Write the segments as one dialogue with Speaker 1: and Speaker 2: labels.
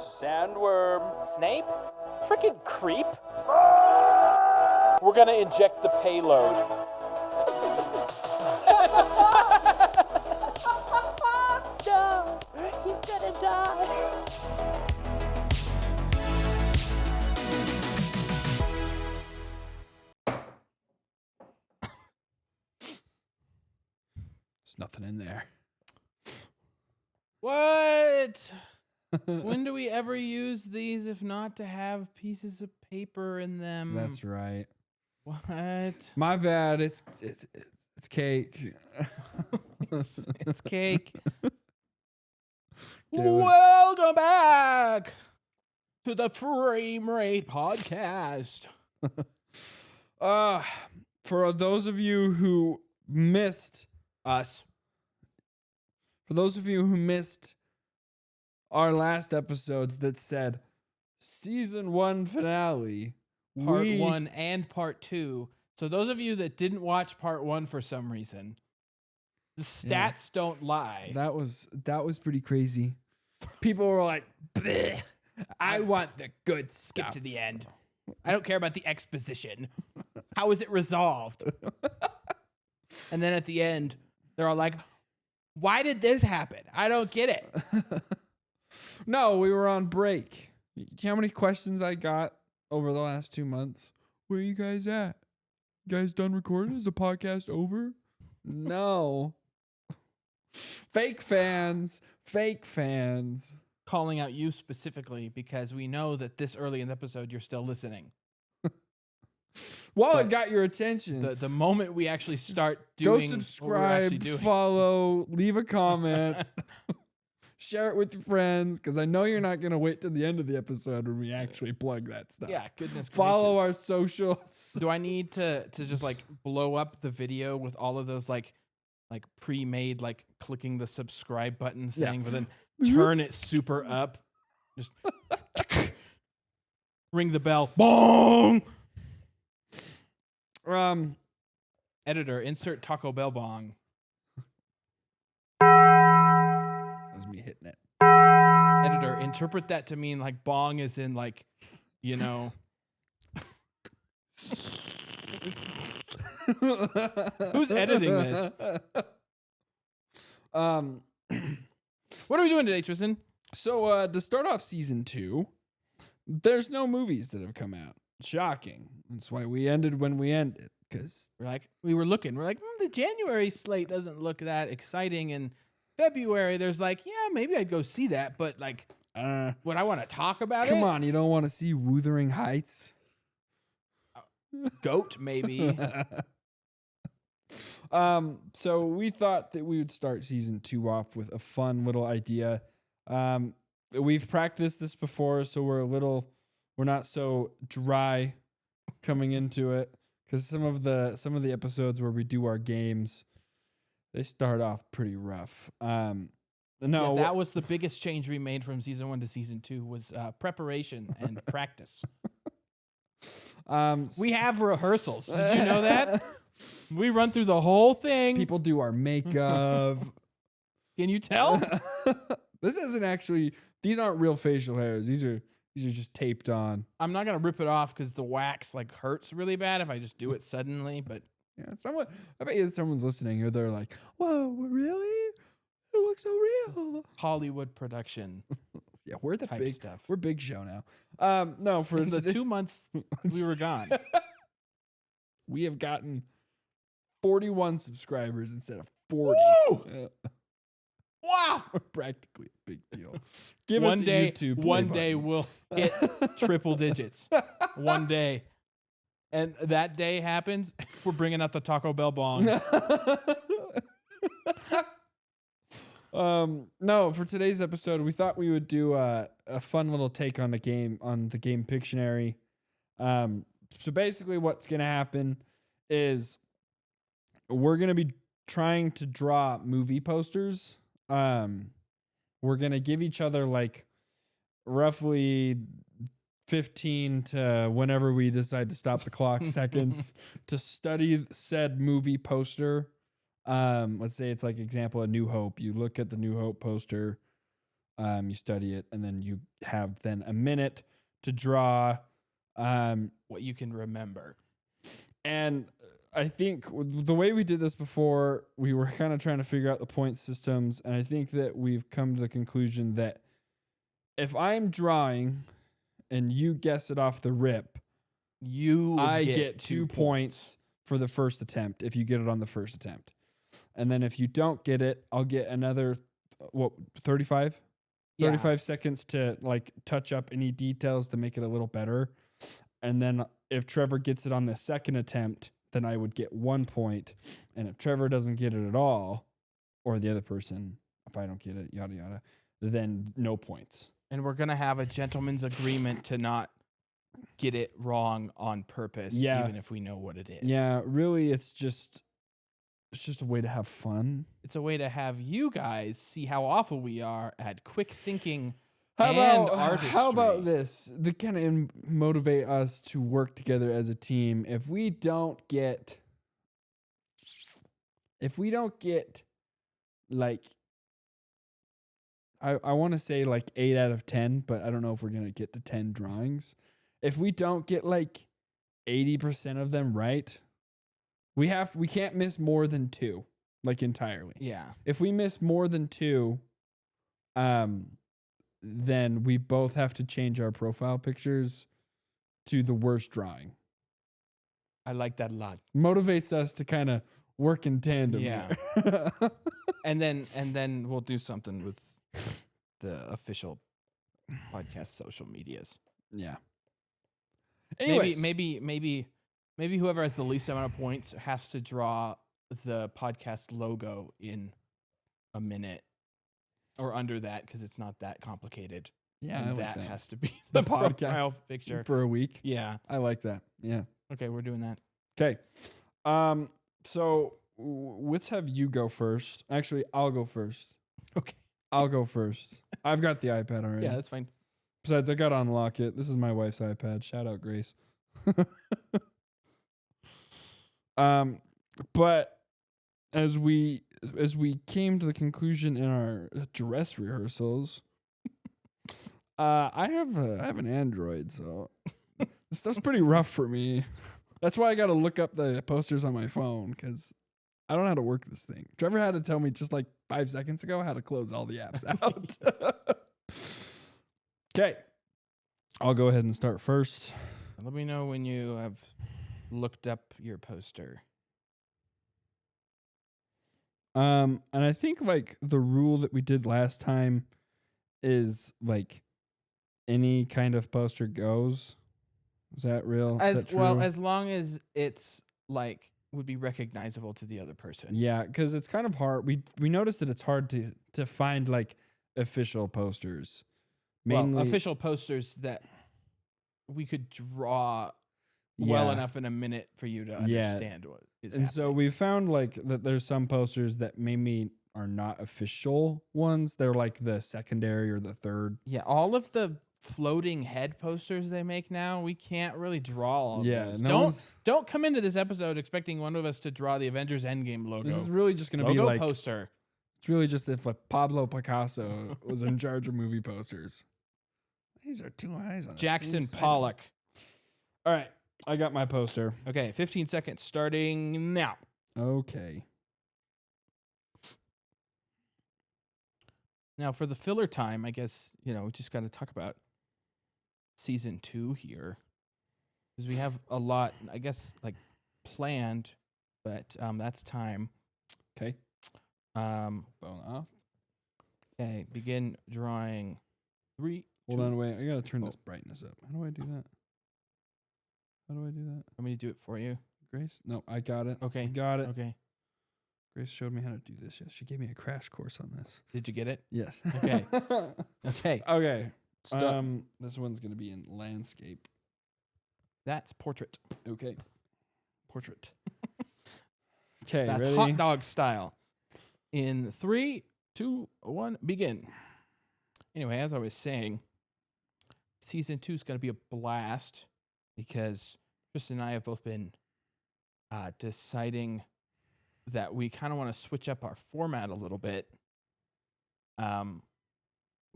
Speaker 1: Sandworm. Snape? Freaking creep. We're gonna inject the payload. No, he's gonna die.
Speaker 2: There's nothing in there.
Speaker 3: What? When do we ever use these if not to have pieces of paper in them?
Speaker 2: That's right.
Speaker 3: What?
Speaker 2: My bad. It's cake.
Speaker 3: It's cake.
Speaker 2: Get over it.
Speaker 3: Welcome back to the Frame Rate Podcast.
Speaker 2: For those of you who missed
Speaker 3: Us.
Speaker 2: For those of you who missed our last episodes that said season 1 finale,
Speaker 3: Part 1 and Part 2. So those of you that didn't watch Part 1 for some reason, the stats don't lie.
Speaker 2: That was pretty crazy. People were like, bleh, I want the good
Speaker 3: Skip
Speaker 2: stuff.
Speaker 3: to the end. I don't care about the exposition. How is it resolved? And then at the end, they're all like, why did this happen? I don't get it.
Speaker 2: No, we were on break. You know how many questions I got over the last 2 months? Where are you guys at? You guys done recording? Is the podcast over? No. Fake fans.
Speaker 3: Calling out you specifically because we know that this early in the episode, you're still listening.
Speaker 2: Well,
Speaker 3: But
Speaker 2: it got your attention.
Speaker 3: The moment we actually start
Speaker 2: Go
Speaker 3: doing what we're actually
Speaker 2: subscribe,
Speaker 3: doing.
Speaker 2: follow, leave a comment, share it with your friends, because I know you're not going to wait to the end of the episode when we actually plug that stuff.
Speaker 3: Yeah, goodness
Speaker 2: Follow
Speaker 3: gracious.
Speaker 2: our socials.
Speaker 3: Do I need to just like blow up the video with all of those like pre-made like clicking the subscribe button
Speaker 2: Yeah.
Speaker 3: thing, but then turn it super up? Just ring the bell. Bong. Editor, insert Taco Bell bong.
Speaker 2: That was me hitting it.
Speaker 3: Editor, interpret that to mean like bong is in like, you know. Who's editing this? What are we doing today, Tristan?
Speaker 2: So to start off season 2, there's no movies that have come out. Shocking. That's why we ended when we ended. Because
Speaker 3: We were looking. We're like, the January slate doesn't look that exciting. And February, there's like, yeah, maybe I'd go see that. But like, would I want to talk about it?
Speaker 2: come on, you don't want to see Wuthering Heights?
Speaker 3: Goat, maybe.
Speaker 2: So we thought that we would start season 2 off with a fun little idea. We've practiced this before, so we're not so dry coming into it, because some of the episodes where we do our games, they start off pretty rough.
Speaker 3: That was the biggest change we made from season 1 to season 2 was preparation and practice. We have rehearsals. Did you know that? We run through the whole thing.
Speaker 2: people do our makeup.
Speaker 3: Can you tell?
Speaker 2: This isn't actually; these aren't real facial hairs. These are just taped on.
Speaker 3: I'm not gonna rip it off because the wax like hurts really bad if I just do it suddenly. But
Speaker 2: Yeah, I bet you someone's listening or they're like, "Whoa, really? It looks so real."
Speaker 3: Hollywood production
Speaker 2: Yeah, we're the
Speaker 3: type
Speaker 2: big
Speaker 3: stuff.
Speaker 2: We're big show now. No, for
Speaker 3: In the 2 months we were gone.
Speaker 2: we have gotten 41 subscribers instead of 40.
Speaker 3: Woo! Wow!
Speaker 2: We're practically a big deal. Give
Speaker 3: One
Speaker 2: us a
Speaker 3: day,
Speaker 2: YouTube play
Speaker 3: one day
Speaker 2: button.
Speaker 3: we'll hit triple digits. One day. And that day happens, we're bringing out the Taco Bell bong.
Speaker 2: No, for today's episode, we thought we would do a fun little take on the game Pictionary. So basically what's going to happen is we're going to be trying to draw movie posters. We're going to give each other like roughly 15 to whenever we decide to stop the clock seconds to study said movie poster. Let's say it's like example, A New Hope. You look at the New Hope poster. You study it, and then you have then a minute to draw.
Speaker 3: What you can remember.
Speaker 2: And I think the way we did this before, we were kind of trying to figure out the point systems. And I think that we've come to the conclusion that if I'm drawing and you guess it off the rip, I get 2 points for the first attempt if you get it on the first attempt. And then if you don't get it, I'll get another, 35? 35 seconds to like touch up any details to make it a little better. And then if Trevor gets it on the second attempt, then I would get 1 point. And if Trevor doesn't get it at all, or the other person, if I don't get it, yada, yada, then no points.
Speaker 3: And we're going to have a gentleman's agreement to not get it wrong on purpose, even if we know what it is.
Speaker 2: Yeah, really, it's just a way to have fun.
Speaker 3: It's a way to have you guys see how awful we are at quick thinking
Speaker 2: How
Speaker 3: and
Speaker 2: about
Speaker 3: artistry.
Speaker 2: how about this? To kind of motivate us to work together as a team. If we don't get like, I want to say like 8 out of 10, but I don't know if we're gonna get to 10 drawings. If we don't get like 80% of them right, we can't miss more than 2, like entirely.
Speaker 3: Yeah.
Speaker 2: If we miss more than 2, then we both have to change our profile pictures to the worst drawing.
Speaker 3: I like that a lot.
Speaker 2: Motivates us to kind of work in tandem.
Speaker 3: Yeah.
Speaker 2: here.
Speaker 3: And then we'll do something with the official podcast social medias.
Speaker 2: Yeah. Anyways,
Speaker 3: Maybe whoever has the least amount of points has to draw the podcast logo in a minute or under that, because it's not that complicated.
Speaker 2: yeah, I
Speaker 3: And
Speaker 2: like
Speaker 3: that
Speaker 2: that.
Speaker 3: has to be
Speaker 2: The
Speaker 3: profile
Speaker 2: podcast
Speaker 3: picture.
Speaker 2: for a week.
Speaker 3: Yeah.
Speaker 2: I like that. Yeah.
Speaker 3: Okay, we're doing that.
Speaker 2: Okay. So let's have you go first. Actually, I'll go first.
Speaker 3: Okay.
Speaker 2: I'll go first. I've got the iPad already.
Speaker 3: Yeah, that's fine.
Speaker 2: Besides, I got to unlock it. This is my wife's iPad. Shout out, Grace. But as we came to the conclusion in our dress rehearsals, I have an Android, so this stuff's pretty rough for me. That's why I got to look up the posters on my phone, because I don't know how to work this thing. Trevor had to tell me just like 5 seconds ago how to close all the apps out. Okay. I'll go ahead and start first.
Speaker 3: Let me know when you have looked up your poster.
Speaker 2: And I think like the rule that we did last time is like any kind of poster goes. Is that real? Is that true?
Speaker 3: Well, as long as it's like would be recognizable to the other person.
Speaker 2: Yeah, because it's kind of hard. We noticed that it's hard to find like official posters. Mainly
Speaker 3: official posters that we could draw well
Speaker 2: Yeah.
Speaker 3: enough in a minute for you to understand what is
Speaker 2: And
Speaker 3: happening.
Speaker 2: so we found like that there's some posters that maybe are not official ones. They're like the secondary or the third.
Speaker 3: Yeah, all of the floating head posters they make now, we can't really draw all of those. Don't come into this episode expecting one of us to draw the Avengers Endgame logo.
Speaker 2: This is really just going to be
Speaker 3: Logo
Speaker 2: like
Speaker 3: poster.
Speaker 2: it's really just if like Pablo Picasso was in charge of movie posters. These are 2 eyes on a
Speaker 3: Jackson
Speaker 2: single
Speaker 3: Pollock.
Speaker 2: All right, I got my poster.
Speaker 3: Okay, 15 seconds starting now.
Speaker 2: Okay.
Speaker 3: Now for the filler time, I guess, we just got to talk about season 2 here. Because we have a lot, I guess, like planned, but that's time.
Speaker 2: Okay.
Speaker 3: Um,
Speaker 2: Bone off.
Speaker 3: okay, begin drawing 3.
Speaker 2: Hold on, wait. I got to turn this brightness up. How do I do that?
Speaker 3: Want me to do it for you?
Speaker 2: Grace? No, I got it.
Speaker 3: Okay.
Speaker 2: Got it.
Speaker 3: Okay.
Speaker 2: Grace showed me how to do this. Yes, she gave me a crash course on this.
Speaker 3: Did you get it?
Speaker 2: Yes.
Speaker 3: Okay. Okay.
Speaker 2: Okay.
Speaker 3: Stop.
Speaker 2: This one's gonna be in landscape.
Speaker 3: That's portrait.
Speaker 2: Okay. Portrait. Okay.
Speaker 3: That's
Speaker 2: ready?
Speaker 3: hot dog style. In 3, 2, 1, begin. Anyway, as I was saying, season 2 is going to be a blast because Tristan and I have both been deciding that we kind of want to switch up our format a little bit.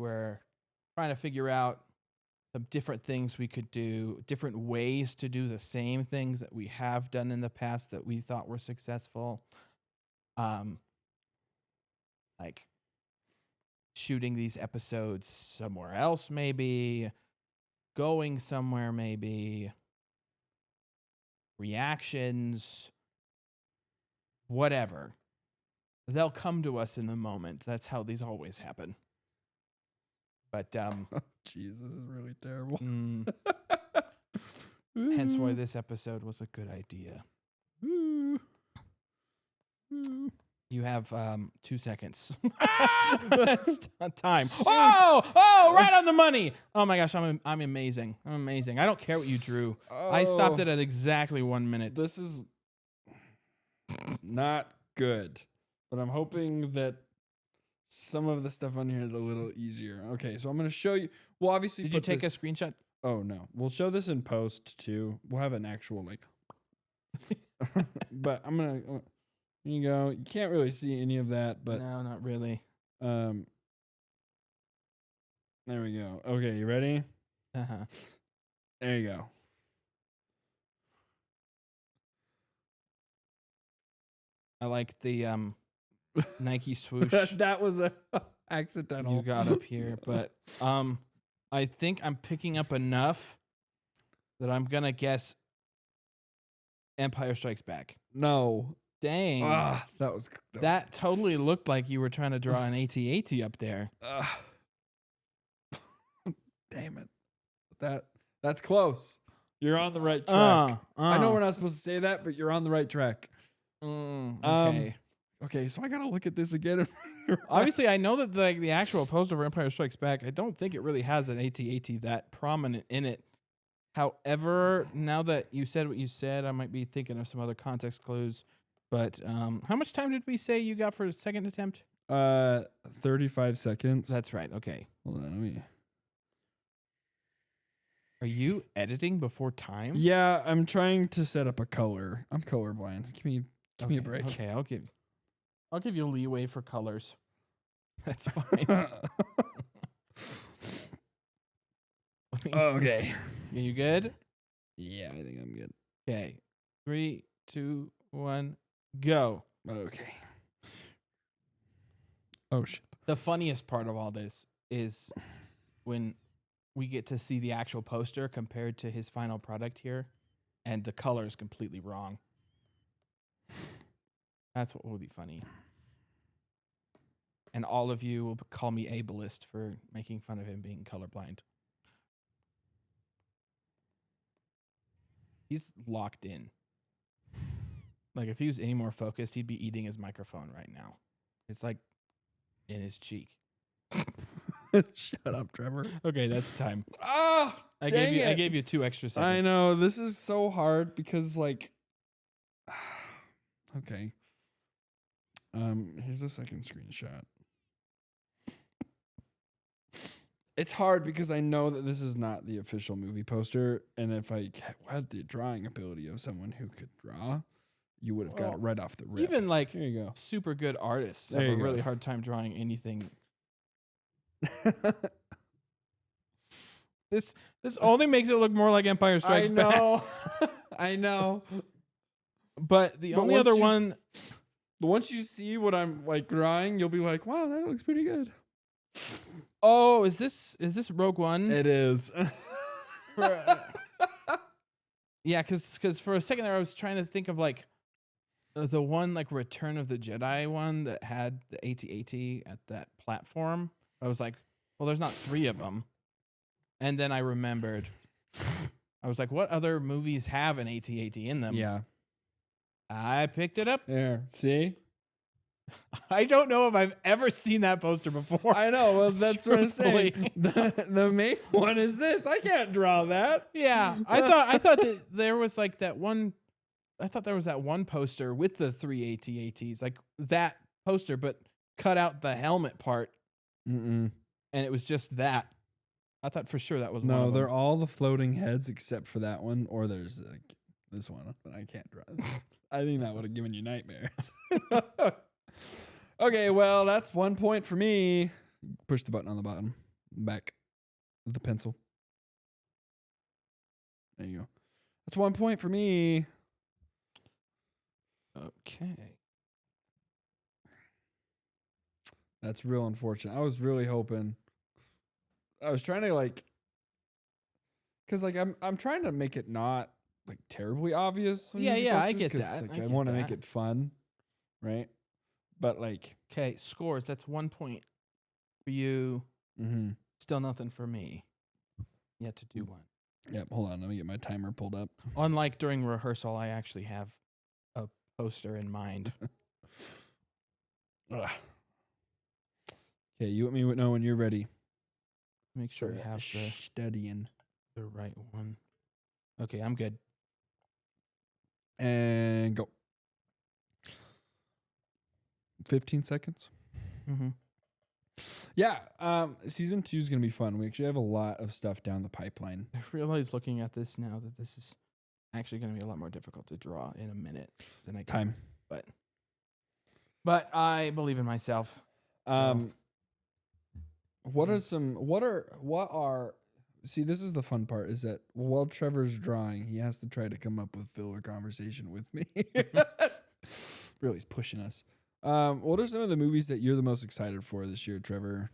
Speaker 3: we're trying to figure out some different things we could do, different ways to do the same things that we have done in the past that we thought were successful. Like shooting these episodes somewhere else, maybe going somewhere, maybe reactions, whatever. They'll come to us in the moment. That's how these always happen. But
Speaker 2: Jeez, this is really terrible.
Speaker 3: hence why this episode was a good idea. You have 2 seconds. That's time. Oh, right on the money. Oh my gosh, I'm amazing. I'm amazing. I don't care what you drew. I stopped it at exactly 1 minute.
Speaker 2: This is not good, but I'm hoping that some of the stuff on here is a little easier. Okay, so I'm going to show you. Well, obviously,
Speaker 3: Did you take a screenshot?
Speaker 2: Oh, no. We'll show this in post, too. We'll have an actual, like... But I'm going to... Here you go. You can't really see any of that, but...
Speaker 3: No, not really.
Speaker 2: There we go. Okay, you ready?
Speaker 3: Uh-huh.
Speaker 2: There you go.
Speaker 3: I like the Nike swoosh
Speaker 2: That was a accidental.
Speaker 3: you got up here, but I think I'm picking up enough that I'm gonna guess Empire Strikes Back.
Speaker 2: No.
Speaker 3: Dang, that totally looked like you were trying to draw an AT-AT up there.
Speaker 2: Damn it. That's close. You're on the right track. I know we're not supposed to say that, but you're on the right track.
Speaker 3: Okay.
Speaker 2: Okay, so I gotta look at this again.
Speaker 3: Obviously, I know that the actual poster for Empire Strikes Back, I don't think it really has an AT-AT that prominent in it. However, now that you said what you said, I might be thinking of some other context clues. But how much time did we say you got for a second attempt?
Speaker 2: 35 seconds.
Speaker 3: That's right. Okay.
Speaker 2: Hold on, let me...
Speaker 3: Are you editing before time?
Speaker 2: Yeah, I'm trying to set up a color. I'm colorblind. Give me a break.
Speaker 3: Okay, I'll give you leeway for colors. That's fine.
Speaker 2: Okay.
Speaker 3: Are you good?
Speaker 2: Yeah, I think I'm good.
Speaker 3: Okay. 3, 2, 1, go.
Speaker 2: Okay. Oh shit.
Speaker 3: The funniest part of all this is when we get to see the actual poster compared to his final product here, and the color is completely wrong. That's what will be funny. And all of you will call me ableist for making fun of him being colorblind. He's locked in. Like, if he was any more focused, he'd be eating his microphone right now. It's like in his cheek.
Speaker 2: Shut up, Trevor.
Speaker 3: Okay, that's time.
Speaker 2: Oh,
Speaker 3: I
Speaker 2: dang
Speaker 3: gave you 2 extra seconds.
Speaker 2: I know, this is so hard because, like... Okay. Here's a second screenshot. It's hard because I know that this is not the official movie poster, and if I had the drawing ability of someone who could draw, you would have got it right off the rip.
Speaker 3: Even like
Speaker 2: Here you go.
Speaker 3: super good artists
Speaker 2: There
Speaker 3: have a
Speaker 2: you go.
Speaker 3: really hard time drawing anything. This only makes it look more like Empire Strikes Back.
Speaker 2: I know. I know.
Speaker 3: But the
Speaker 2: But
Speaker 3: only
Speaker 2: once
Speaker 3: other
Speaker 2: you-
Speaker 3: one,
Speaker 2: Once you see what I'm like drawing, you'll be like, "Wow, that looks pretty good."
Speaker 3: oh, is this Rogue One?
Speaker 2: It is.
Speaker 3: Yeah, because for a second there I was trying to think of like the one like Return of the Jedi one that had the AT-AT at that platform. I was like, well, there's not 3 of them. And then I remembered. I was like, what other movies have an AT-AT in them?
Speaker 2: Yeah.
Speaker 3: I picked it up.
Speaker 2: There. See?
Speaker 3: I don't know if I've ever seen that poster before.
Speaker 2: I know. Well, that's what I'm saying.
Speaker 3: Truthfully.
Speaker 2: The main one is this. I can't draw that.
Speaker 3: Yeah, I thought that there was like that one. I thought there was that one poster with the 3 AT-ATs, like that poster, but cut out the helmet part,
Speaker 2: Mm-mm.
Speaker 3: and it was just that. I thought for sure that was one
Speaker 2: No,
Speaker 3: of
Speaker 2: they're
Speaker 3: them.
Speaker 2: all the floating heads except for that one, or there's like this one, but I can't draw. I think that would have given you nightmares. Okay, well, that's 1 point for me. Push the button on the bottom. back of the pencil. There you go. That's 1 point for me.
Speaker 3: Okay.
Speaker 2: That's real unfortunate. I was really hoping. I was trying to like, cause like I'm trying to make it not like terribly obvious. When you
Speaker 3: Yeah,
Speaker 2: make
Speaker 3: yeah, I
Speaker 2: posters,
Speaker 3: get
Speaker 2: 'cause,
Speaker 3: that.
Speaker 2: Like,
Speaker 3: I
Speaker 2: I
Speaker 3: get
Speaker 2: want to make
Speaker 3: that.
Speaker 2: it fun, right? But like,
Speaker 3: Okay, scores. That's 1 point for you.
Speaker 2: mm-hmm.
Speaker 3: Still nothing for me. Yet to do one.
Speaker 2: Yep. Hold on. Let me get my timer pulled up.
Speaker 3: Unlike during rehearsal, I actually have a poster in mind.
Speaker 2: Ugh. Okay, you let me know when you're ready.
Speaker 3: Make sure I
Speaker 2: for
Speaker 3: have
Speaker 2: studying.
Speaker 3: the right one. Okay, I'm good.
Speaker 2: And go. 15 seconds.
Speaker 3: Mm-hmm.
Speaker 2: Yeah, season 2 is gonna be fun. We actually have a lot of stuff down the pipeline.
Speaker 3: I realize looking at this now that this is actually going to be a lot more difficult to draw in a minute than I
Speaker 2: Time.
Speaker 3: But I believe in myself. So.
Speaker 2: What are see, this is the fun part, is that while Trevor's drawing, he has to try to come up with filler conversation with me. Really, he's pushing us. What are some of the movies that you're the most excited for this year, Trevor?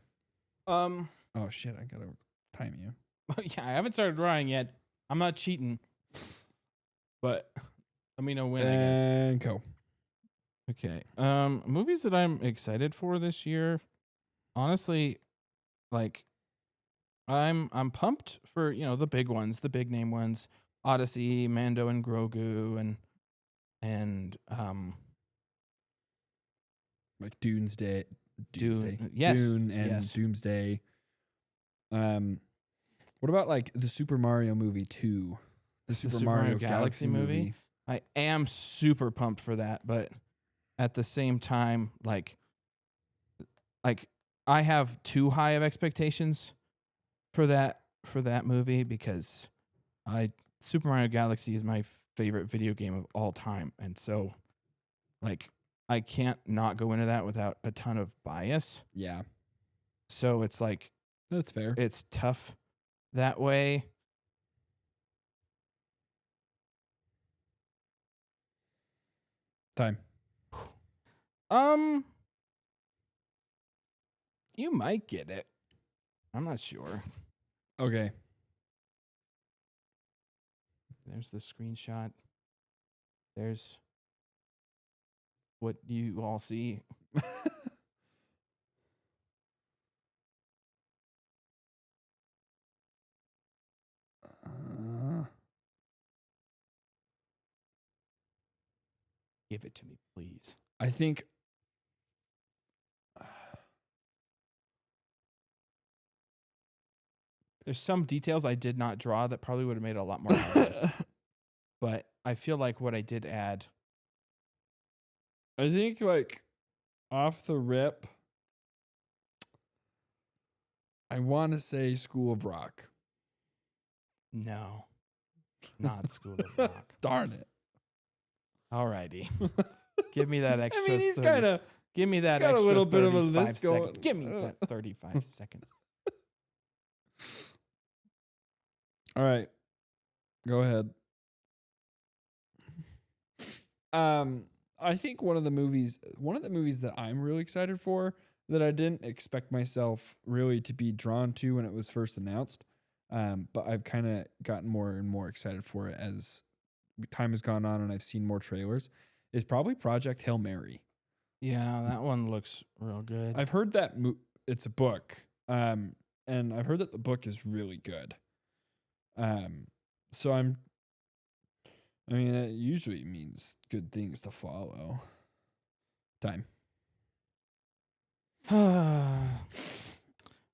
Speaker 2: Oh shit, I gotta time you.
Speaker 3: Yeah, I haven't started drawing yet. I'm not cheating. But let me know when, I guess.
Speaker 2: And go.
Speaker 3: Okay. Movies that I'm excited for this year. Honestly, like I'm pumped for, the big ones, the big name ones. Odyssey, Mando and Grogu and
Speaker 2: Like Doomsday.
Speaker 3: Dune. Yes.
Speaker 2: Dune and
Speaker 3: yes.
Speaker 2: Doomsday. What about like the Super Mario movie 2? The Super Mario Galaxy movie.
Speaker 3: I am super pumped for that, but at the same time, like I have too high of expectations for that movie because Super Mario Galaxy is my favorite video game of all time, and so like I can't not go into that without a ton of bias.
Speaker 2: Yeah.
Speaker 3: So it's like
Speaker 2: That's fair.
Speaker 3: it's tough that way.
Speaker 2: Time.
Speaker 3: You might get it. I'm not sure.
Speaker 2: Okay.
Speaker 3: There's the screenshot. There's what you all see. Give it to me, please.
Speaker 2: I think
Speaker 3: There's some details I did not draw that probably would have made it a lot more obvious. But I feel like what I did add.
Speaker 2: I think like off the rip, I want to say School of Rock.
Speaker 3: No. Not School of Rock.
Speaker 2: Darn it.
Speaker 3: Alrighty. Give me that extra.
Speaker 2: I mean, he's
Speaker 3: 30
Speaker 2: kind of.
Speaker 3: Give me that
Speaker 2: got a
Speaker 3: extra
Speaker 2: little bit of a
Speaker 3: 35
Speaker 2: list
Speaker 3: seconds.
Speaker 2: going.
Speaker 3: Give me that 35 seconds.
Speaker 2: All right. Go ahead. I think one of the movies that I'm really excited for, that I didn't expect myself really to be drawn to when it was first announced, but I've kind of gotten more and more excited for it as time has gone on and I've seen more trailers, is probably Project Hail Mary.
Speaker 3: Yeah, that one looks real good.
Speaker 2: I've heard that it's a book, and I've heard that the book is really good. So I mean, that usually means good things to follow. Time.
Speaker 3: I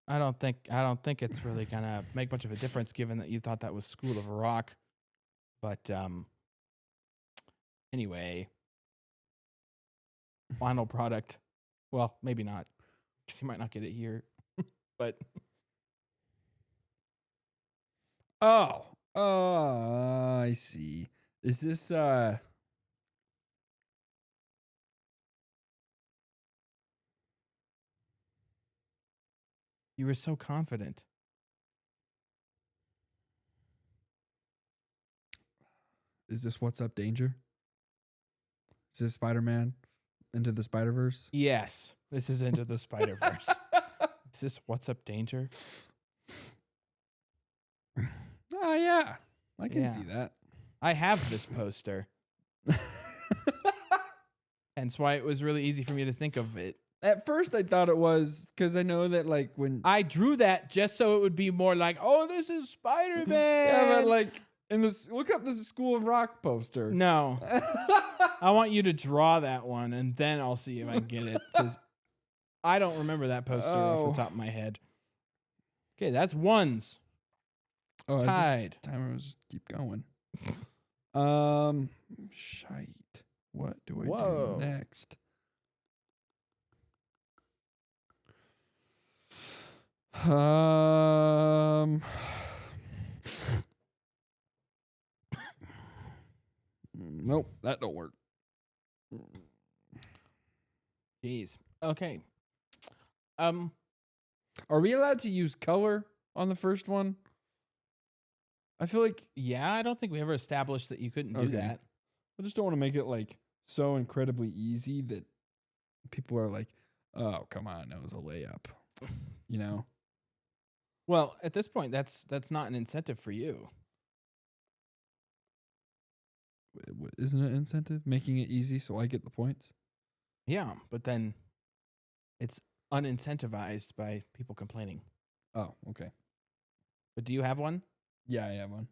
Speaker 3: don't think it's really gonna make much of a difference given that you thought that was School of Rock. But anyway, final product. Well, maybe not, because you might not get it here. But
Speaker 2: I see. Is this
Speaker 3: You were so confident.
Speaker 2: Is this What's Up, Danger? Is this Spider-Man Into the Spider-Verse?
Speaker 3: Yes, this is Into the Spider-Verse. Is this What's Up, Danger?
Speaker 2: Oh, yeah. I can
Speaker 3: Yeah.
Speaker 2: see that.
Speaker 3: I have this poster. Hence why it was really easy for me to think of it.
Speaker 2: At first, I thought it was because I know that, like, when.
Speaker 3: I drew that just so it would be more like, oh, this is Spider-Man.
Speaker 2: Yeah, but, like, in this. Look up this School of Rock poster.
Speaker 3: No. I want you to draw that one, and then I'll see if I can get it. Because I don't remember that poster off the top of my head. Okay, that's ones.
Speaker 2: Oh,
Speaker 3: Tied.
Speaker 2: Timer was keep going. Shite. What do I
Speaker 3: Whoa.
Speaker 2: do next? Nope, that don't work.
Speaker 3: Jeez. Okay.
Speaker 2: Are we allowed to use color on the first one? I feel like
Speaker 3: Yeah, I don't think we ever established that you couldn't do
Speaker 2: Okay.
Speaker 3: that.
Speaker 2: I just don't want to make it like so incredibly easy that people are like, "Oh, come on, that was a layup," you know.
Speaker 3: Well, at this point, that's not an incentive for you.
Speaker 2: Isn't it incentive making it easy so I get the points?
Speaker 3: Yeah, but then it's unincentivized by people complaining.
Speaker 2: Oh, okay.
Speaker 3: But do you have one?
Speaker 2: Yeah, I have one.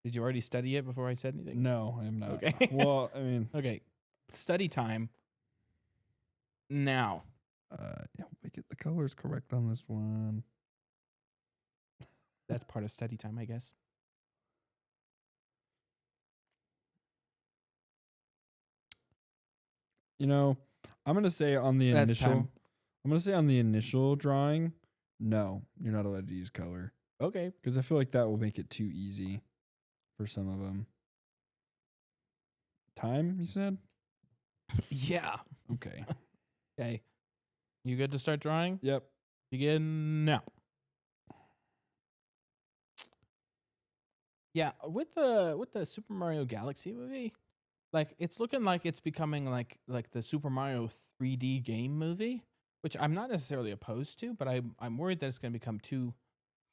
Speaker 3: Did you already study it before I said anything?
Speaker 2: No, I am not.
Speaker 3: Okay.
Speaker 2: Well, I mean,
Speaker 3: Okay. Study time. Now.
Speaker 2: yeah, we get the colors correct on this one.
Speaker 3: That's part of study time, I guess.
Speaker 2: You know, I'm gonna say on the
Speaker 3: That's
Speaker 2: initial.
Speaker 3: time.
Speaker 2: I'm gonna say on the initial drawing, no, you're not allowed to use color
Speaker 3: Okay.
Speaker 2: because I feel like that will make it too easy for some of them. Time, you said?
Speaker 3: Yeah.
Speaker 2: Okay.
Speaker 3: Okay. You good to start drawing?
Speaker 2: Yep.
Speaker 3: Begin now. Yeah, with the Super Mario Galaxy movie, like it's looking like it's becoming like the Super Mario 3D game movie, which I'm not necessarily opposed to, but I'm worried that it's going to become too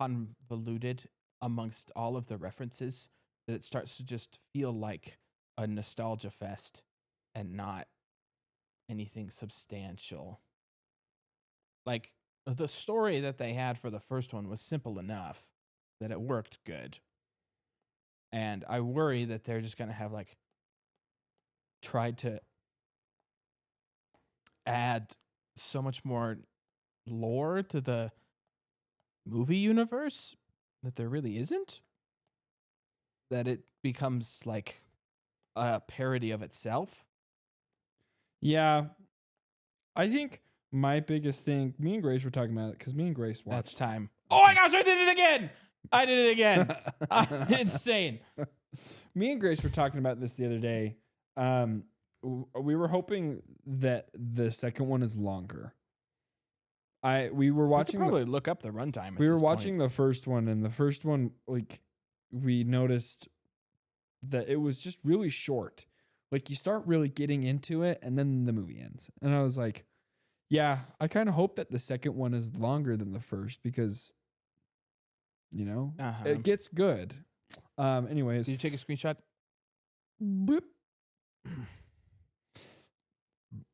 Speaker 3: convoluted amongst all of the references that it starts to just feel like a nostalgia fest and not anything substantial. Like the story that they had for the first one was simple enough that it worked good. And I worry that they're just going to have like tried to add so much more lore to the movie universe that there really isn't. That it becomes like a parody of itself.
Speaker 2: Yeah. I think my biggest thing, me and Grace were talking about it because me and Grace watched.
Speaker 3: That's time. Oh my gosh, I did it again. I did it again. Insane.
Speaker 2: Me and Grace were talking about this the other day. We were hoping that the second one is longer. We were watching.
Speaker 3: Probably look up the runtime.
Speaker 2: We were watching the first one, and the first one, like, we noticed that it was just really short. Like, you start really getting into it, and then the movie ends. And I was like, yeah, I kind of hope that the second one is longer than the first because, you know, it gets good. Anyways.
Speaker 3: Did you take a screenshot?
Speaker 2: Boop.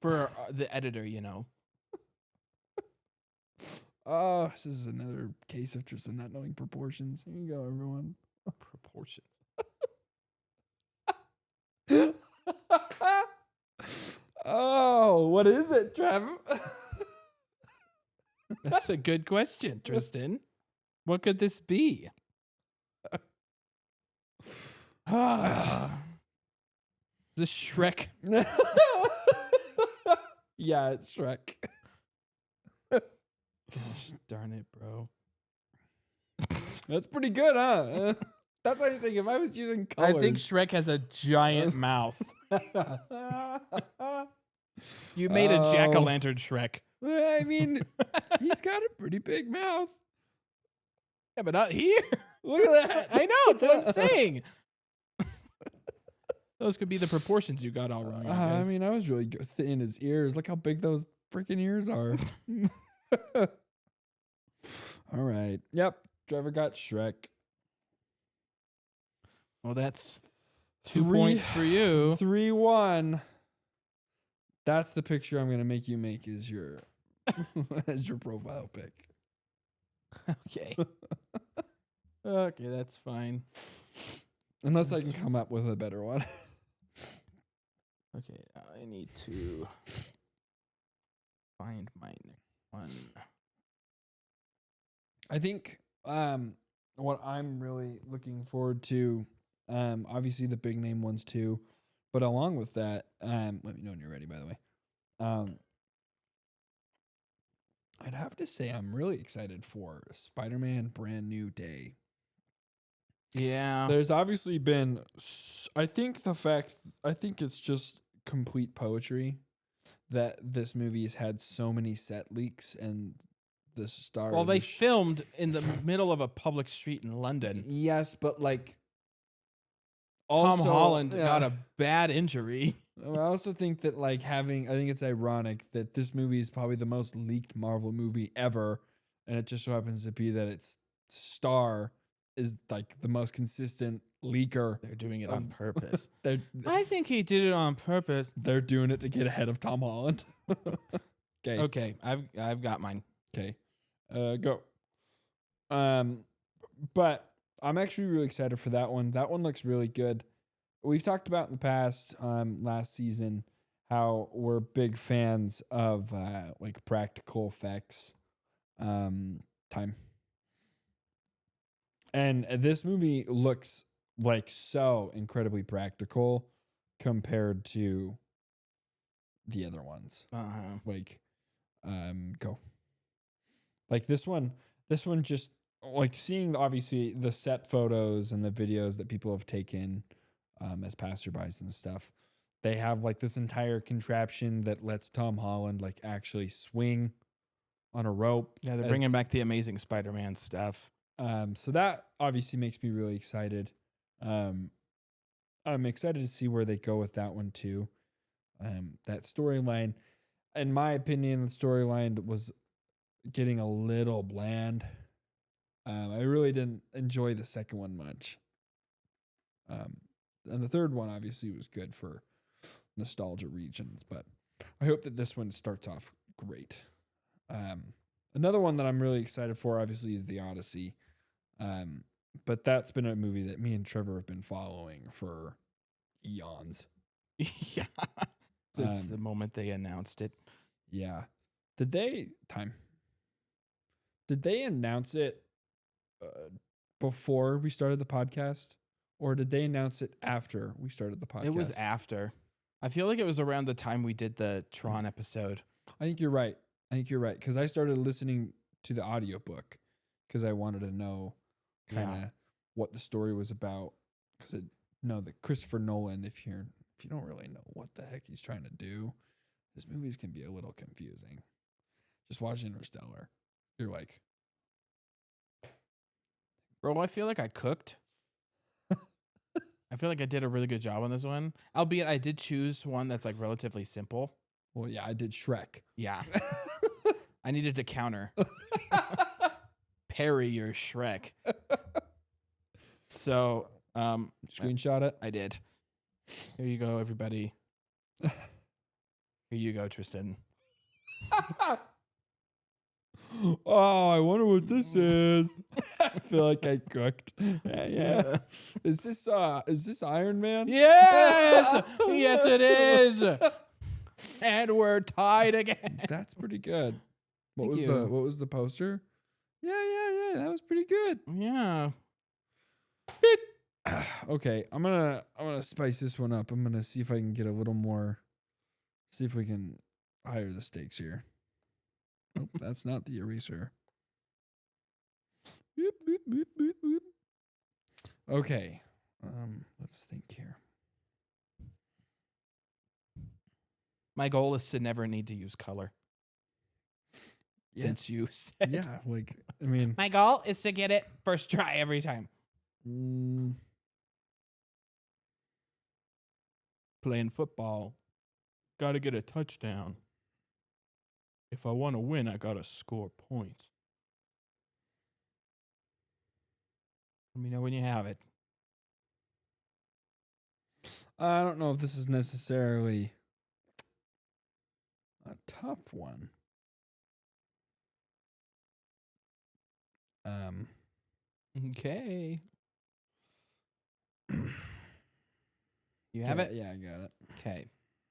Speaker 3: For the editor, you know.
Speaker 2: Oh, this is another case of Tristan not knowing proportions. Here you go, everyone.
Speaker 3: Proportions.
Speaker 2: Oh, what is it, Trev?
Speaker 3: That's a good question, Tristan. What could this be? This Shrek.
Speaker 2: Yeah, it's Shrek.
Speaker 3: Gosh darn it, bro.
Speaker 2: That's pretty good, huh? That's what I'm saying. If I was using colors.
Speaker 3: I think Shrek has a giant mouth. You made a jack-o'-lantern Shrek.
Speaker 2: I mean, he's got a pretty big mouth.
Speaker 3: Yeah, but not here.
Speaker 2: Look at that.
Speaker 3: I know. That's what I'm saying. Those could be the proportions you got all wrong.
Speaker 2: I mean, I was really good in his ears. Look how big those freaking ears are. All right. Yep. Trevor got Shrek.
Speaker 3: Well, that's 2 points for you.
Speaker 2: 3-1. That's the picture I'm gonna make you make as your as your profile pic.
Speaker 3: Okay. Okay, that's fine.
Speaker 2: Unless I can come up with a better one.
Speaker 3: Okay, I need to find my next one.
Speaker 2: I think what I'm really looking forward to, obviously the big name ones too, but along with that, let me know when you're ready, by the way. I'd have to say I'm really excited for Spider-Man Brand New Day.
Speaker 3: Yeah.
Speaker 2: There's obviously been, I think it's just complete poetry that this movie has had so many set leaks and the star.
Speaker 3: Well, they filmed in the middle of a public street in London.
Speaker 2: Yes, but like
Speaker 3: Tom Holland got a bad injury.
Speaker 2: I also think that I think it's ironic that this movie is probably the most leaked Marvel movie ever, and it just so happens to be that its star is like the most consistent leaker.
Speaker 3: They're doing it on purpose.
Speaker 2: I
Speaker 3: think he did it on purpose.
Speaker 2: They're doing it to get ahead of Tom Holland. Okay.
Speaker 3: Okay, I've got mine.
Speaker 2: Okay. Go. But I'm actually really excited for that one. That one looks really good. We've talked about in the past, last season, how we're big fans of like practical effects time. And this movie looks like so incredibly practical compared to the other ones. Like, go. Like this one just like seeing obviously the set photos and the videos that people have taken as passerbys and stuff. They have like this entire contraption that lets Tom Holland like actually swing on a rope.
Speaker 3: Yeah, they're bringing back the Amazing Spider-Man stuff.
Speaker 2: So that obviously makes me really excited. I'm excited to see where they go with that one too. That storyline, in my opinion, the storyline was getting a little bland. I really didn't enjoy the second one much. And the third one obviously was good for nostalgia regions, but I hope that this one starts off great. Another one that I'm really excited for obviously is The Odyssey. But that's been a movie that me and Trevor have been following for eons.
Speaker 3: Yeah. Since the moment they announced it.
Speaker 2: Yeah. Did they announce it before we started the podcast? Or did they announce it after we started the podcast?
Speaker 3: It was after. I feel like it was around the time we did the Tron episode.
Speaker 2: I think you're right. Because I started listening to the audiobook because I wanted to know kind of what the story was about. Because that Christopher Nolan, if you don't really know what the heck he's trying to do, this movies can be a little confusing. Just watch Interstellar. You're like,
Speaker 3: bro, I feel like I cooked. I feel like I did a really good job on this one. Albeit I did choose one that's like relatively simple.
Speaker 2: well, yeah, I did Shrek.
Speaker 3: Yeah. I needed to counter. Parry your Shrek. So,
Speaker 2: Screenshot it.
Speaker 3: I did. Here you go, everybody. Here you go, Tristan.
Speaker 2: Oh, I wonder what this is. I feel like I cooked. Yeah. Is this Iron Man?
Speaker 3: Yes! Yes, it is. And we're tied again.
Speaker 2: That's pretty good. What
Speaker 3: Thank
Speaker 2: was
Speaker 3: you.
Speaker 2: what was the poster? Yeah. That was pretty good.
Speaker 3: Yeah.
Speaker 2: Okay, I'm gonna spice this one up. I'm gonna see if I can get a little more. See if we can higher the stakes here. Nope, that's not the eraser. Boop, boop, boop, boop, boop. Okay, let's think here.
Speaker 3: My goal is to never need to use color.
Speaker 2: Yeah.
Speaker 3: since you said.
Speaker 2: Yeah, like I mean,
Speaker 3: My goal is to get it first try every time. Playing football, got to get a touchdown. If I want to win, I got to score points. Let me know when you have it.
Speaker 2: I don't know if this is necessarily a tough one.
Speaker 3: Okay. You have it?
Speaker 2: Yeah, I got it.
Speaker 3: Okay.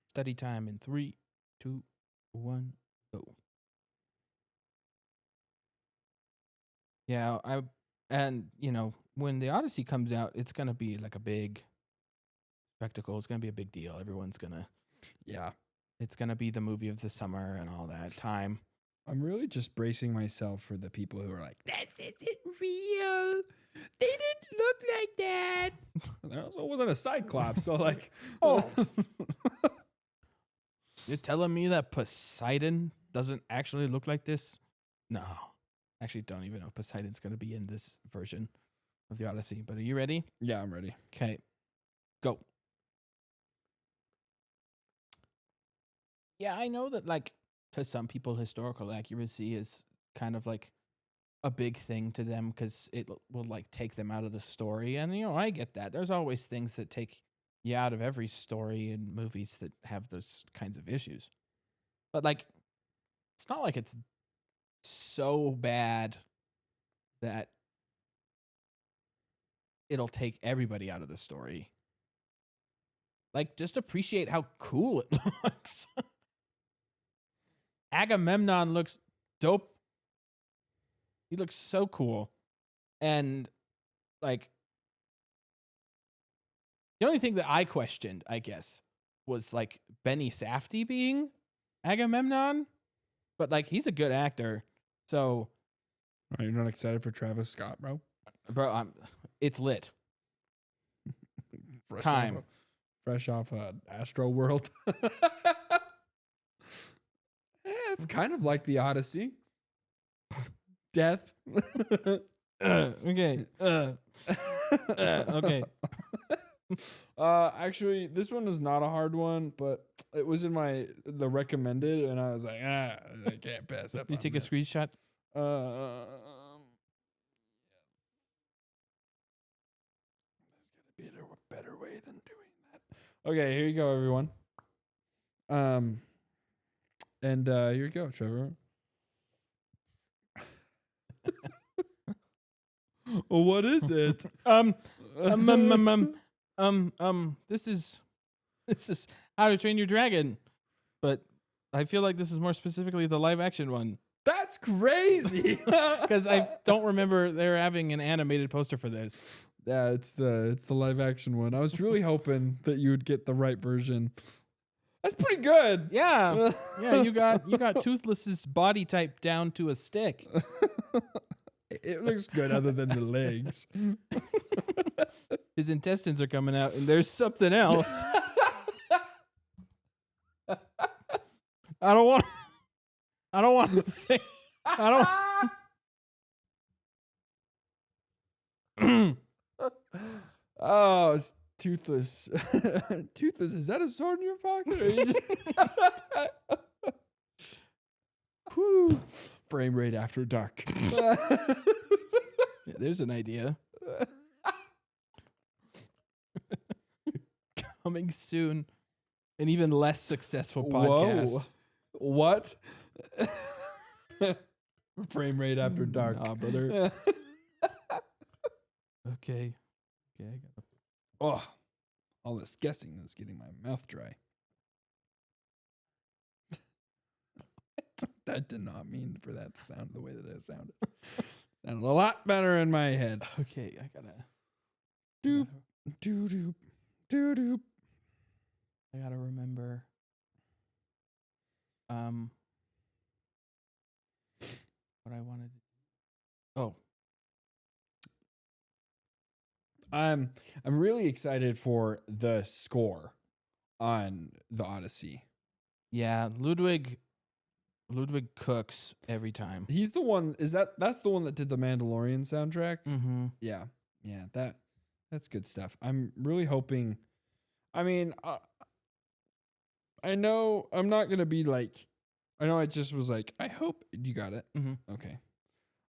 Speaker 3: Study time in 3, 2, 1, go. Yeah, when the Odyssey comes out, it's gonna be like a big spectacle. It's gonna be a big deal.
Speaker 2: Yeah.
Speaker 3: It's gonna be the movie of the summer and all that time.
Speaker 2: I'm really just bracing myself for the people who are like, "This isn't real. They didn't look like that." That also wasn't a Cyclops, so like,
Speaker 3: Oh. You're telling me that Poseidon doesn't actually look like this? No. Actually, don't even know if Poseidon's going to be in this version of the Odyssey. But are you ready?
Speaker 2: yeah, I'm ready.
Speaker 3: Okay. Go. Yeah, I know that, like, to some people, historical accuracy is kind of like a big thing to them because it will, like, take them out of the story. And, I get that. There's always things that take you out of every story in movies that have those kinds of issues. But, like, it's not like it's so bad that it'll take everybody out of the story. Like, just appreciate how cool it looks. Agamemnon looks dope. He looks so cool. And, like, the only thing that I questioned, I guess, was, like, Benny Safdie being Agamemnon. But, like, he's a good actor. So,
Speaker 2: Are you not excited for Travis Scott, bro?
Speaker 3: it's lit.
Speaker 2: Fresh
Speaker 3: Time.
Speaker 2: Fresh off Astro World. It's kind of like the Odyssey. Death.
Speaker 3: Okay. Okay.
Speaker 2: Actually, this one is not a hard one, but it was in the recommended, and I was like, I can't pass up.
Speaker 3: You
Speaker 2: on
Speaker 3: take
Speaker 2: this.
Speaker 3: a screenshot?
Speaker 2: There's gotta be a better way than doing that. Okay, here you go, everyone. And here you go, Trevor. Well, what is it?
Speaker 3: This is How to Train Your Dragon, but I feel like this is more specifically the live action one
Speaker 2: That's crazy.
Speaker 3: because I don't remember there having an animated poster for this.
Speaker 2: Yeah, it's the live action one. I was really hoping that you would get the right version. That's pretty good.
Speaker 3: Yeah, yeah, you got Toothless's body type down to a stick.
Speaker 2: It looks good other than the legs.
Speaker 3: His intestines are coming out, and there's something else. I don't want to say. I don't.
Speaker 2: Oh, it's Toothless. Toothless, is that a sword in your pocket? Or you just Whew. Frame rate after dark.
Speaker 3: There's an idea. Coming soon. An even less successful podcast.
Speaker 2: Whoa. What? Frame rate after dark.
Speaker 3: Nah, brother. Okay. I got
Speaker 2: Oh, all this guessing is getting my mouth dry. That did not mean for that to sound the way that it sounded. Sounded a lot better in my head.
Speaker 3: Okay, I gotta
Speaker 2: Doop, doop, doop, doop, doop.
Speaker 3: I gotta remember. What I wanted. Oh,
Speaker 2: I'm really excited for the score on the Odyssey.
Speaker 3: yeah, Ludwig Ludwig cooks every time.
Speaker 2: He's the one. That's the one that did the Mandalorian soundtrack?
Speaker 3: Mm-hmm.
Speaker 2: Yeah. That's good stuff. I'm really hoping. I mean, I know I'm not gonna be like. I know I just was like, I hope you got it.
Speaker 3: Mm-hmm.
Speaker 2: Okay.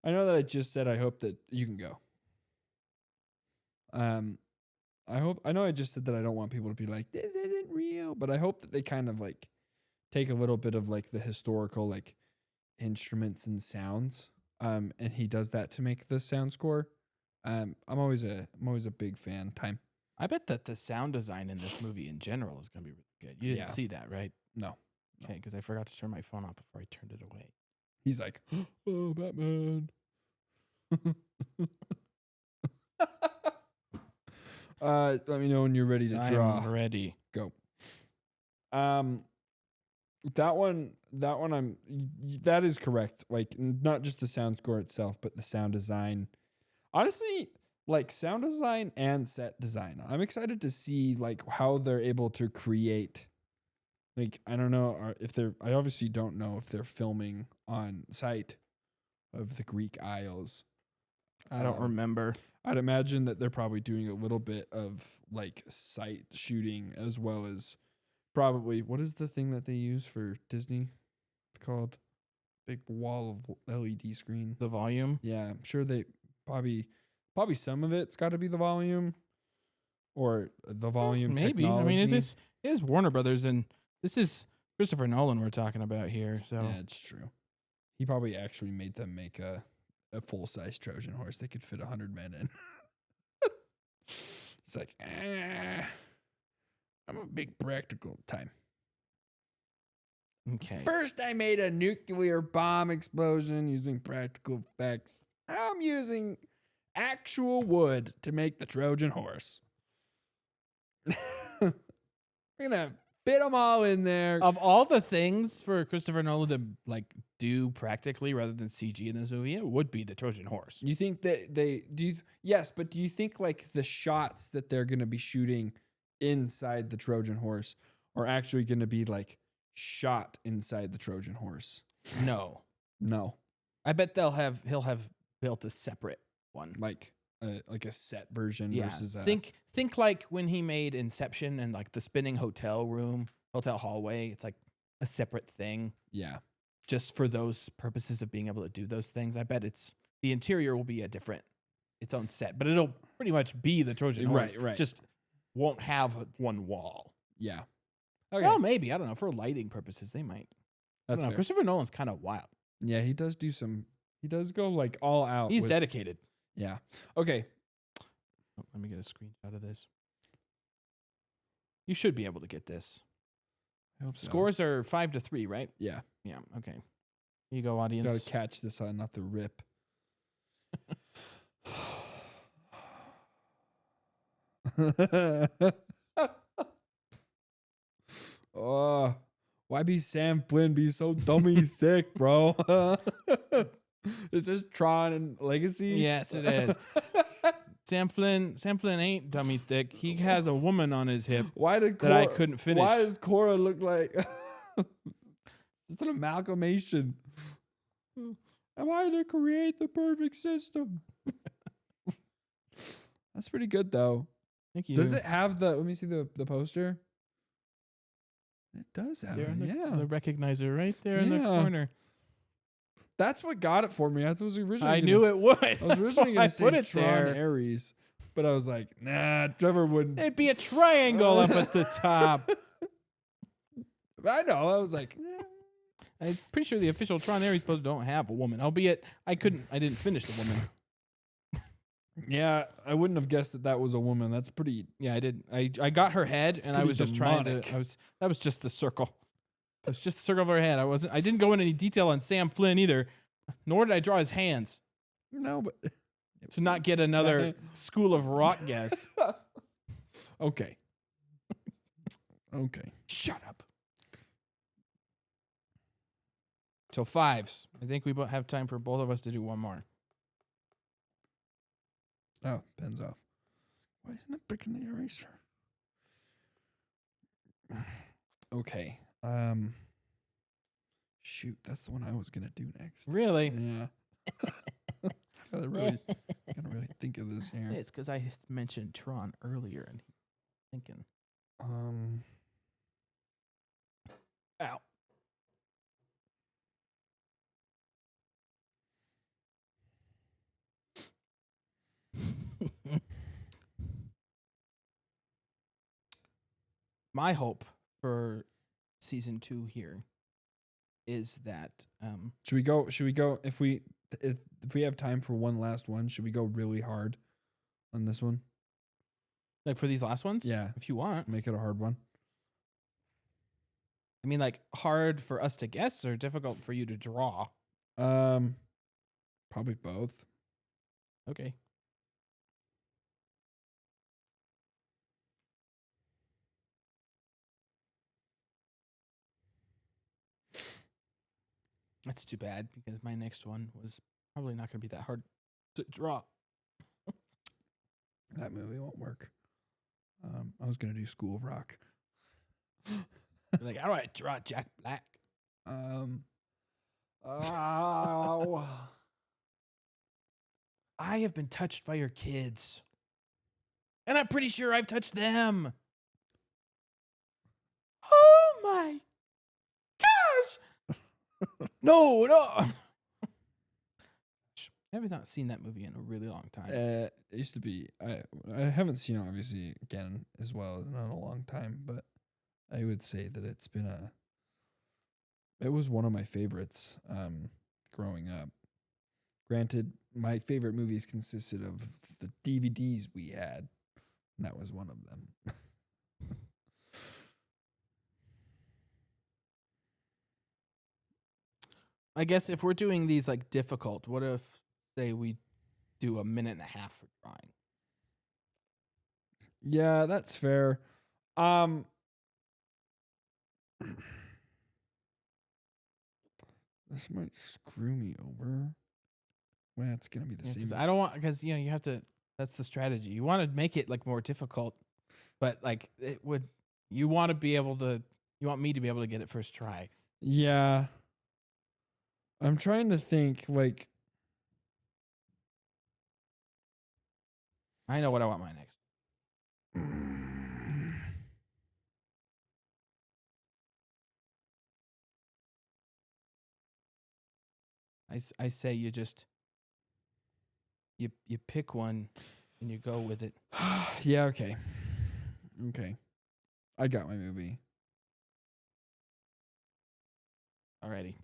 Speaker 2: I know that I just said I hope that you can go. I know I just said that I don't want people to be like, this isn't real, but I hope that they kind of like take a little bit of like the historical like instruments and sounds. And he does that to make the sound score. I'm always a big fan. Time.
Speaker 3: I bet that the sound design in this movie in general is going to be really good. You didn't
Speaker 2: Yeah.
Speaker 3: see that, right?
Speaker 2: No.
Speaker 3: Okay, because I forgot to turn my phone off before I turned it away.
Speaker 2: He's like, oh, Batman. Let me know when you're ready to draw.
Speaker 3: I'm ready.
Speaker 2: Go. That one that is correct. Like not just the sound score itself, but the sound design. Honestly, like sound design and set design. I'm excited to see like how they're able to create. Like I don't know if they're. I obviously don't know if they're filming on site of the Greek Isles.
Speaker 3: I don't remember.
Speaker 2: I'd imagine that they're probably doing a little bit of like site shooting as well as probably what is the thing that they use for Disney? It's called big wall of LED screen.
Speaker 3: The volume?
Speaker 2: Yeah, I'm sure they probably some of it's got to be the volume or the volume
Speaker 3: Maybe.
Speaker 2: technology.
Speaker 3: I mean, it is Warner Brothers, and this is Christopher Nolan we're talking about here. So
Speaker 2: Yeah, it's true. He probably actually made them make a full-size Trojan horse they could fit 100 men in. It's like, I'm a big practical time.
Speaker 3: okay.
Speaker 2: First, I made a nuclear bomb explosion using practical effects. Now I'm using actual wood to make the Trojan horse. We're gonna fit them all in there.
Speaker 3: Of all the things for Christopher Nolan to like do practically rather than CG in this movie, it would be the Trojan horse.
Speaker 2: You think that they do? Yes, but do you think like the shots that they're gonna be shooting inside the Trojan horse are actually gonna be like shot inside the Trojan horse?
Speaker 3: No.
Speaker 2: No,
Speaker 3: I bet he'll have built a separate one.
Speaker 2: like a set version
Speaker 3: Yeah.
Speaker 2: versus a
Speaker 3: Think like when he made Inception and like the spinning hotel hallway. It's like a separate thing
Speaker 2: yeah.
Speaker 3: just for those purposes of being able to do those things. I bet the interior will be its own set, but it'll pretty much be the Trojan horse.
Speaker 2: Right.
Speaker 3: Just won't have one wall.
Speaker 2: Yeah. Okay.
Speaker 3: Well, maybe, I don't know, for lighting purposes they might. I
Speaker 2: That's
Speaker 3: don't know.
Speaker 2: fair.
Speaker 3: Christopher Nolan's kind of wild.
Speaker 2: Yeah, he does go like all out.
Speaker 3: He's
Speaker 2: with-
Speaker 3: dedicated.
Speaker 2: Yeah. Okay.
Speaker 3: Oh, let me get a screenshot of this. You should be able to get this.
Speaker 2: I hope so.
Speaker 3: Scores are 5-3, right?
Speaker 2: Yeah.
Speaker 3: Yeah. Okay. Here you go, audience.
Speaker 2: Got to catch this on, not the rip. Oh, why be Sam Flynn be so dummy thick, bro? Is this Tron and Legacy?
Speaker 3: Yes, it is. Sam Flynn ain't dummy thick. He has a woman on his hip
Speaker 2: Why did
Speaker 3: that I couldn't finish.
Speaker 2: Why does Cora look like it's an amalgamation? Am I to create the perfect system? That's pretty good though.
Speaker 3: Thank you.
Speaker 2: Does it have the? Let me see the poster. It does have
Speaker 3: There
Speaker 2: it.
Speaker 3: in
Speaker 2: Yeah,
Speaker 3: the recognizer right there in the
Speaker 2: Yeah.
Speaker 3: corner.
Speaker 2: that's what got it for me. I thought it was originally.
Speaker 3: I knew it would.
Speaker 2: I was originally
Speaker 3: I
Speaker 2: going to
Speaker 3: put
Speaker 2: say
Speaker 3: it
Speaker 2: Tron
Speaker 3: there.
Speaker 2: Ares, but I was like, nah, Trevor wouldn't.
Speaker 3: It'd be a triangle up at the top.
Speaker 2: I know. I was like,
Speaker 3: I'm pretty sure the official Tron Ares poster don't have a woman. Albeit I didn't finish the woman.
Speaker 2: yeah, I wouldn't have guessed that was a woman. That's pretty.
Speaker 3: Yeah, I did. I got her head, and I
Speaker 2: pretty
Speaker 3: was just trying
Speaker 2: demonic.
Speaker 3: to. That was just the circle. That was just the circle of her head. I didn't go into any detail on Sam Flynn either, nor did I draw his hands
Speaker 2: No, but
Speaker 3: to not get another School of Rock guess.
Speaker 2: okay. Okay.
Speaker 3: Shut up. So 5s. I think we have time for both of us to do one more.
Speaker 2: Oh, pen's off. Why isn't it breaking the eraser? Okay. Shoot, that's the one I was gonna do next.
Speaker 3: Really?
Speaker 2: Yeah. gotta really think of this here.
Speaker 3: It's because I mentioned Tron earlier and he's thinking. Ow. My hope for season 2 here is that
Speaker 2: Should we go if we have time for one last one, should we go really hard on this one?
Speaker 3: like for these last ones?
Speaker 2: Yeah.
Speaker 3: If you want.
Speaker 2: Make it a hard one.
Speaker 3: I mean, like hard for us to guess or difficult for you to draw?
Speaker 2: Probably both.
Speaker 3: Okay. That's too bad because my next one was probably not going to be that hard to draw.
Speaker 2: That movie won't work. I was gonna do School of Rock.
Speaker 3: Like, how do I draw Jack Black?
Speaker 2: Oh.
Speaker 3: I have been touched by your kids. And I'm pretty sure I've touched them. Oh my gosh. No. I have not seen that movie in a really long time.
Speaker 2: It used to be. I haven't seen it obviously again as well in a long time, but I would say that it was one of my favorites growing up. Granted, my favorite movies consisted of the DVDs we had, and that was one of them.
Speaker 3: I guess if we're doing these like difficult, what if say we do 1.5 minutes for drawing?
Speaker 2: Yeah, that's fair. This might screw me over. Well, it's gonna be the same.
Speaker 3: I don't want because you have to. That's the strategy. You want to make it like more difficult, but like it would. You want to be able to. You want me to be able to get it first try.
Speaker 2: Yeah. I'm trying to think like.
Speaker 3: I know what I want my next. I say you just you pick one and you go with it.
Speaker 2: Yeah, okay. Okay. I got my movie.
Speaker 3: Alrighty.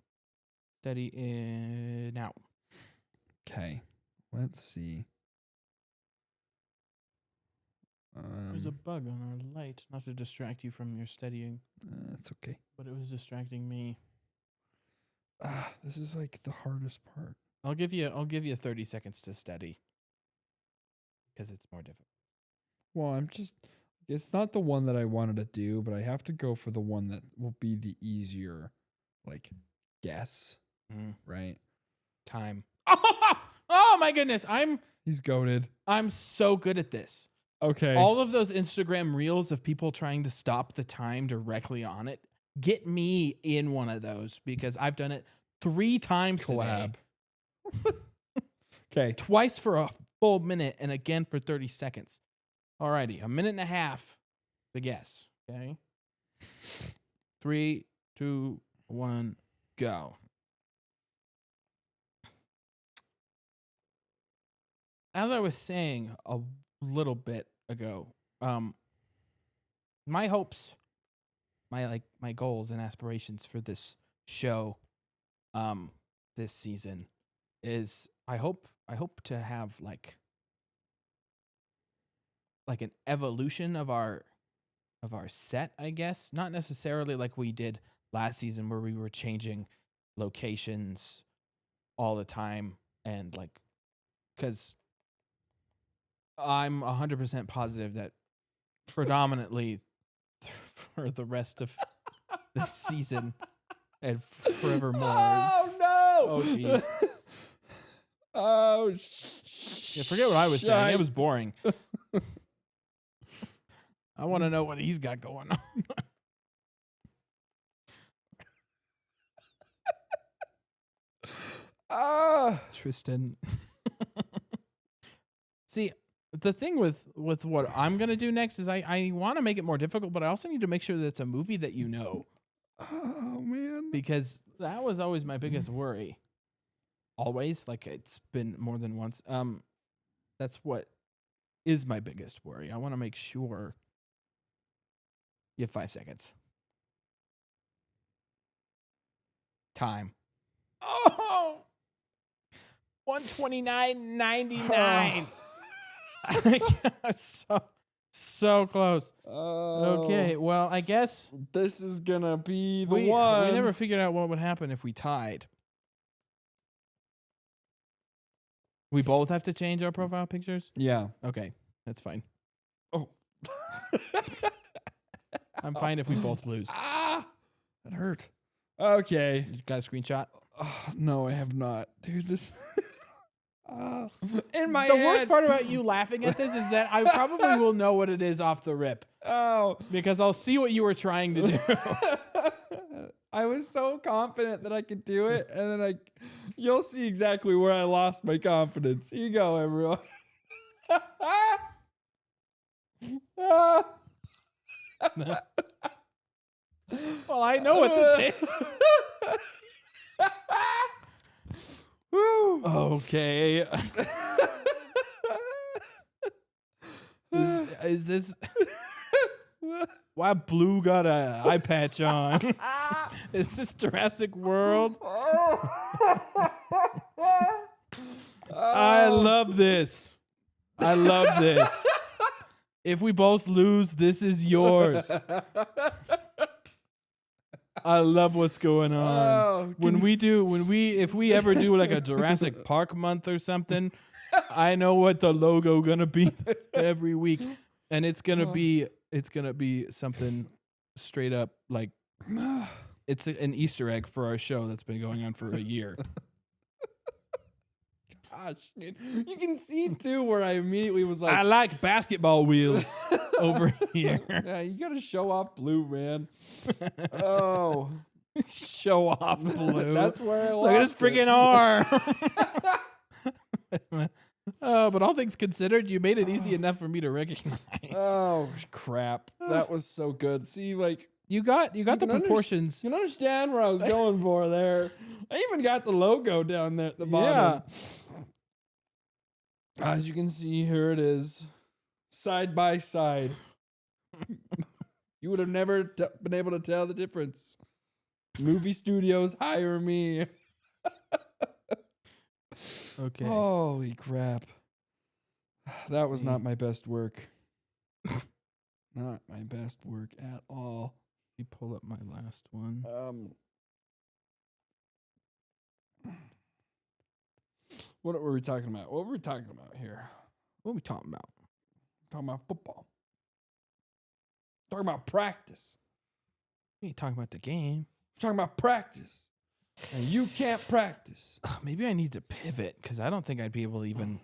Speaker 3: Steady in now.
Speaker 2: Okay. Let's see.
Speaker 3: There's a bug on our light, not to distract you from your studying.
Speaker 2: That's okay.
Speaker 3: But it was distracting me.
Speaker 2: This is like the hardest part.
Speaker 3: I'll give you 30 seconds to study. Because it's more difficult.
Speaker 2: Well, it's not the one that I wanted to do, but I have to go for the one that will be the easier, like, guess, right?
Speaker 3: Time. Oh my goodness,
Speaker 2: He's goated.
Speaker 3: I'm so good at this.
Speaker 2: Okay.
Speaker 3: All of those Instagram reels of people trying to stop the time directly on it, get me in one of those because I've done it 3 times
Speaker 2: Collab.
Speaker 3: today.
Speaker 2: Okay.
Speaker 3: Twice for a full minute and again for 30 seconds. Alrighty, 1.5 minutes to guess. Okay. 3, 2, 1, go. As I was saying a little bit ago, my hopes, my goals and aspirations for this show, this season is I hope to have like an evolution of our set, I guess. Not necessarily like we did last season where we were changing locations all the time and like cuz I'm 100% positive that predominantly for the rest of this season and forevermore.
Speaker 2: Oh no!
Speaker 3: Oh jeez.
Speaker 2: Oh
Speaker 3: Yeah, forget what I was saying. It was boring. I want to know what he's got going on. Tristan. See, the thing with what I'm gonna do next is I want to make it more difficult, but I also need to make sure that it's a movie that you know,
Speaker 2: Oh man.
Speaker 3: because that was always my biggest worry. Always, like it's been more than once. That's what is my biggest worry. I want to make sure you have 5 seconds. Time. Oh, 129.99. so close.
Speaker 2: Oh.
Speaker 3: Okay, well, I guess
Speaker 2: This is gonna be the
Speaker 3: we
Speaker 2: one.
Speaker 3: never figured out what would happen if we tied. We both have to change our profile pictures?
Speaker 2: Yeah.
Speaker 3: Okay, that's fine.
Speaker 2: Oh.
Speaker 3: I'm fine if we both lose.
Speaker 2: Ah, that hurt. Okay.
Speaker 3: You got a screenshot?
Speaker 2: Oh, no, I have not, dude. This. In my
Speaker 3: The
Speaker 2: head.
Speaker 3: worst part about you laughing at this is that I probably will know what it is off the rip,
Speaker 2: Oh.
Speaker 3: because I'll see what you were trying to do.
Speaker 2: I was so confident that I could do it, and then you'll see exactly where I lost my confidence. Here you go, everyone.
Speaker 3: Well, I know what this is. Okay. Is this why Blue got a eye patch on? Is this Jurassic World? I love this. I love this. If we both lose, this is yours. I love what's going on. If we ever do like a Jurassic Park month or something, I know what the logo gonna be every week, and it's gonna be something straight up like it's an Easter egg for our show that's been going on for a year.
Speaker 2: Gosh, dude. You can see too where I immediately was like,
Speaker 3: I like basketball wheels over here.
Speaker 2: yeah, you gotta show off Blue, man. Oh,
Speaker 3: Show off Blue.
Speaker 2: that's where I lost.
Speaker 3: Look at his
Speaker 2: it.
Speaker 3: freaking arm. Oh, but all things considered, you made it easy enough for me to recognize.
Speaker 2: Oh crap, that was so good. See, like
Speaker 3: You got the
Speaker 2: can
Speaker 3: proportions.
Speaker 2: you can understand where I was going for there. I even got the logo down there at the bottom. As you can see, here it is, side by side. You would have never been able to tell the difference. Movie studios hire me.
Speaker 3: Okay.
Speaker 2: Holy crap. That was not my best work. Not my best work at all.
Speaker 3: You pull up my last one.
Speaker 2: What were we talking about? What were we talking about here?
Speaker 3: What are we talking about?
Speaker 2: Talking about football. Talking about practice.
Speaker 3: We ain't talking about the game.
Speaker 2: Talking about practice. And you can't practice.
Speaker 3: Maybe I need to pivot because I don't think I'd be able to even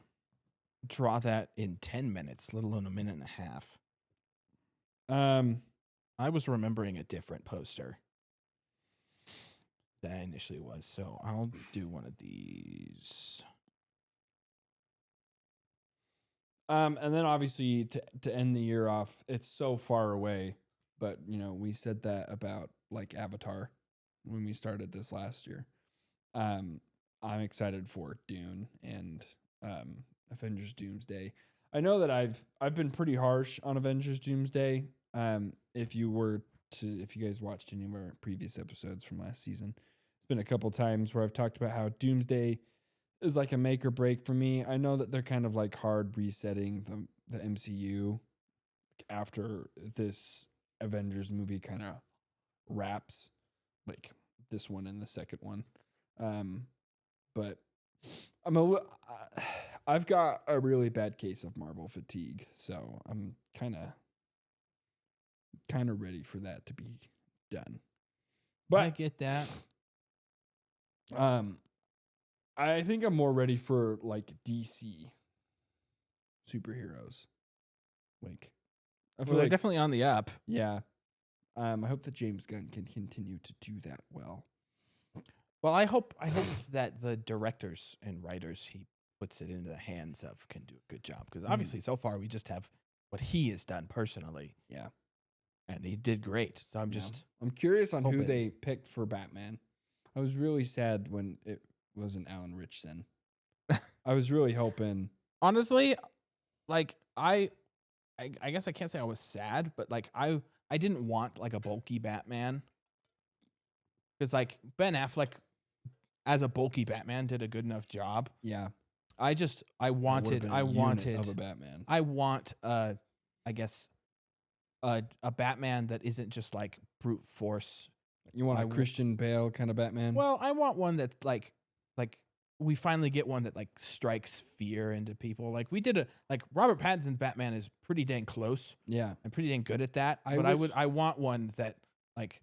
Speaker 3: draw that in 10 minutes, let alone a minute and a half. I was remembering a different poster than I initially was, so I'll do one of these.
Speaker 2: And then obviously to end the year off, it's so far away, but you know, we said that about like Avatar when we started this last year. I'm excited for Dune and Avengers Doomsday. I know that I've been pretty harsh on Avengers Doomsday. If you guys watched any of our previous episodes from last season, it's been a couple times where I've talked about how Doomsday is like a make or break for me. I know that they're kind of like hard resetting the MCU after this Avengers movie kind of wraps, like this one and the second one. But I've got a really bad case of Marvel fatigue, so I'm kind of ready for that to be done. But
Speaker 3: I get that.
Speaker 2: I think I'm more ready for like DC superheroes. Like, I feel
Speaker 3: Well, they're
Speaker 2: like
Speaker 3: definitely on the up.
Speaker 2: yeah. I hope that James Gunn can continue to do that well.
Speaker 3: Well, I hope that the directors and writers he puts it into the hands of can do a good job, because obviously so far we just have what he has done personally.
Speaker 2: Yeah.
Speaker 3: And he did great. So I'm just
Speaker 2: I'm curious on who
Speaker 3: hoping.
Speaker 2: they picked for Batman. I was really sad when it wasn't Alan Richson. I was really hoping.
Speaker 3: honestly, like I guess I can't say I was sad, but like I didn't want like a bulky Batman, because like Ben Affleck as a bulky Batman did a good enough job.
Speaker 2: Yeah.
Speaker 3: I wanted
Speaker 2: of a Batman.
Speaker 3: I want I guess a Batman that isn't just like brute force.
Speaker 2: You want
Speaker 3: I
Speaker 2: a
Speaker 3: w-
Speaker 2: Christian Bale kind of Batman?
Speaker 3: Well, I want one that like we finally get one that like strikes fear into people. Like we did Robert Pattinson's Batman is pretty dang close.
Speaker 2: yeah.
Speaker 3: I'm pretty dang good at that.
Speaker 2: I
Speaker 3: But
Speaker 2: wish-
Speaker 3: I want one that like